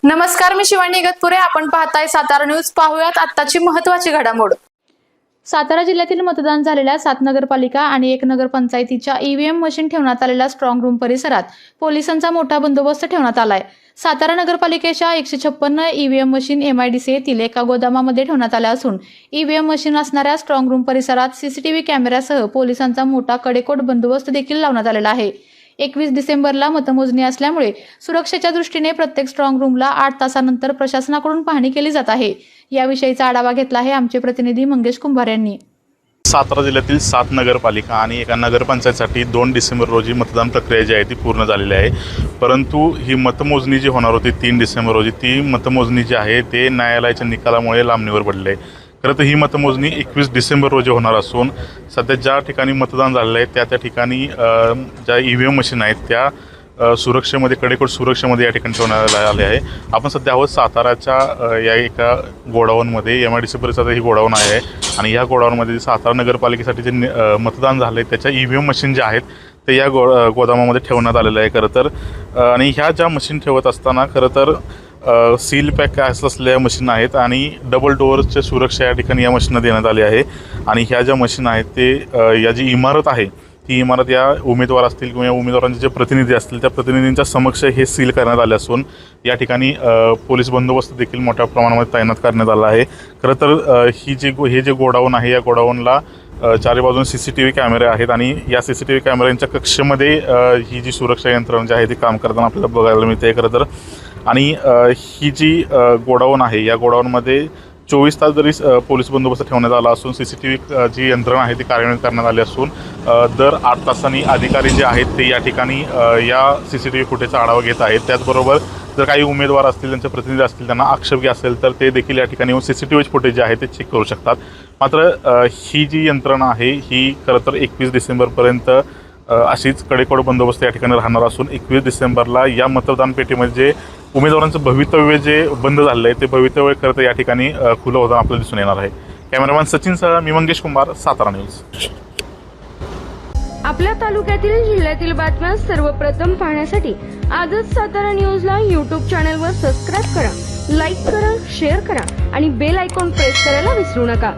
नमस्कार, मी शिवानी इगतपुरे. आपण पाहताय सातारा न्यूज. पाहूयात आत्ताची महत्त्वाची घडामोड. सातारा जिल्ह्यातील मतदान झालेल्या 7 नगरपालिका आणि 1 नगरपंचायतीच्या ईव्हीएम मशीन ठेवण्यात आलेल्या स्ट्रॉंग रूम परिसरात पोलिसांचा मोठा बंदोबस्त ठेवण्यात आलाय. सातारा नगरपालिकेच्या 156 ईव्हीएम मशीन एमआयडीसी येथील एका गोदामामध्ये ठेवण्यात आल्या असून ईव्हीएम मशीन असणाऱ्या स्ट्रॉंग रूम परिसरात सीसीटीव्ही कॅमेऱ्यासह पोलिसांचा मोठा कडेकोट बंदोबस्त देखील लावण्यात आलेला आहे. 21 डिसेंबरला मतमोजणी असल्यामुळे सुरक्षेच्या दृष्टीने प्रत्येक स्ट्रॉंग रूमला 8 तासानंतर प्रशासनाकडून पाहणी केली जात आहे. याविषयीचा आढावा घेतला आहे आमचे प्रतिनिधी मंगेश कुंभार यांनी. सातारा जिल्ह्यातील 7 नगरपालिका आणि एका नगरपंचायतीसाठी 2 डिसेंबर रोजी मतदान प्रक्रिया जी आहे ती पूर्ण झालेली आहे. परंतु ही मतमोजणी जी होणार होती 3 डिसेंबर रोजी, ती मतमोजणी जी आहे ते न्यायालयाच्या निकालामुळे लांबणीवर पडली आहे. खरं तर ही मतमोजणी 21 डिसेंबर रोजी होणार असून सध्या ज्या ठिकाणी मतदान झालेलं आहे त्या ठिकाणी ज्या ईव्हीएम मशीन आहेत त्या सुरक्षेमध्ये कडेकोट सुरक्षेमध्ये या ठिकाणी ठेवण्यात आले आहे. आपण सध्या आहोत साताराच्या या एका गोडाऊनमध्ये. एमआयडीसी परिसरात ही गोडाऊन आहे आणि या गोडाऊनमध्ये सातारा नगरपालिकेसाठी जे मतदान झालं आहे त्याच्या ईव्हीएम मशीन ज्या आहेत ते या गोदामामध्ये ठेवण्यात आलेलं आहे. खरं तर आणि ह्या ज्या मशीन ठेवत असताना खरं तर सील पॅक असलेल्या मशीन आहेत आणि डबल डोअरच्या सुरक्षा या ठिकाणी या मशीनला देण्यात आली आहे. आणि ह्या ज्या मशीन आहेत ते या जी इमारत आहे ती इमारत या उमेदवार असतील किंवा या उमेदवारांचे जे प्रतिनिधी असतील त्या प्रतिनिधींच्या समक्ष हे सील करण्यात आले असून या ठिकाणी पोलीस बंदोबस्त देखील मोठ्या प्रमाणामध्ये तैनात करण्यात आला आहे. खरं तर हे जे गोडाऊन आहे या गोडाऊनला चारी बाजून सीसीटीव्ही कॅमेरे आहेत आणि या सीसीटीव्ही कॅमेऱ्यांच्या कक्षेमध्ये ही जी सुरक्षा यंत्रणा जी आहे ती काम करताना आपल्याला बघायला मिळते. खरं तर आणि ही जी गोडाऊन आहे या गोडाऊनमध्ये 24 तास जरी पोलीस बंदोबस्त ठेवण्यात आला असून सीसीटीव्ही जी यंत्रणा आहे ती कार्यान्वित करण्यात आली असून दर 8 तासांनी अधिकारी जे आहेत ते या ठिकाणी या सीसीटीव्ही फुटेजचा आढावा घेत आहेत. त्याचबरोबर जर काही उमेदवार असतील, त्यांचे प्रतिनिधी असतील, त्यांना आक्षेप असेल तर ते देखील या ठिकाणी येऊन सीसीटीव्ही फुटेज जे आहे ते चेक करू शकतात. मात्र ही जी यंत्रणा आहे ही खरं तर 21 डिसेंबरपर्यंत अशीच कडेकोट बंदोबस्त या ठिकाणी राहणार असून 21 डिसेंबरला या मतदान पेटीमध्ये जे उमेदवारांचं भवितव्य जे बंद झालं आहे ते भवितव्य खरं तर या ठिकाणी खुलं होताना आपल्याला दिसून येणार आहे. कॅमेरामॅन सचिनसह मी मंगेश कुंभार, सातारा न्यूज. आपल्या तालुक्यातील जिल्ह्यातील बातम्या सर्वप्रथम पाहण्यासाठी आजच सातारा न्यूजला यूट्यूब चॅनलवर सबस्क्राईब करा, लाईक करा, शेअर करा आणि बेल आयकॉन प्रेस करायला विसरू नका.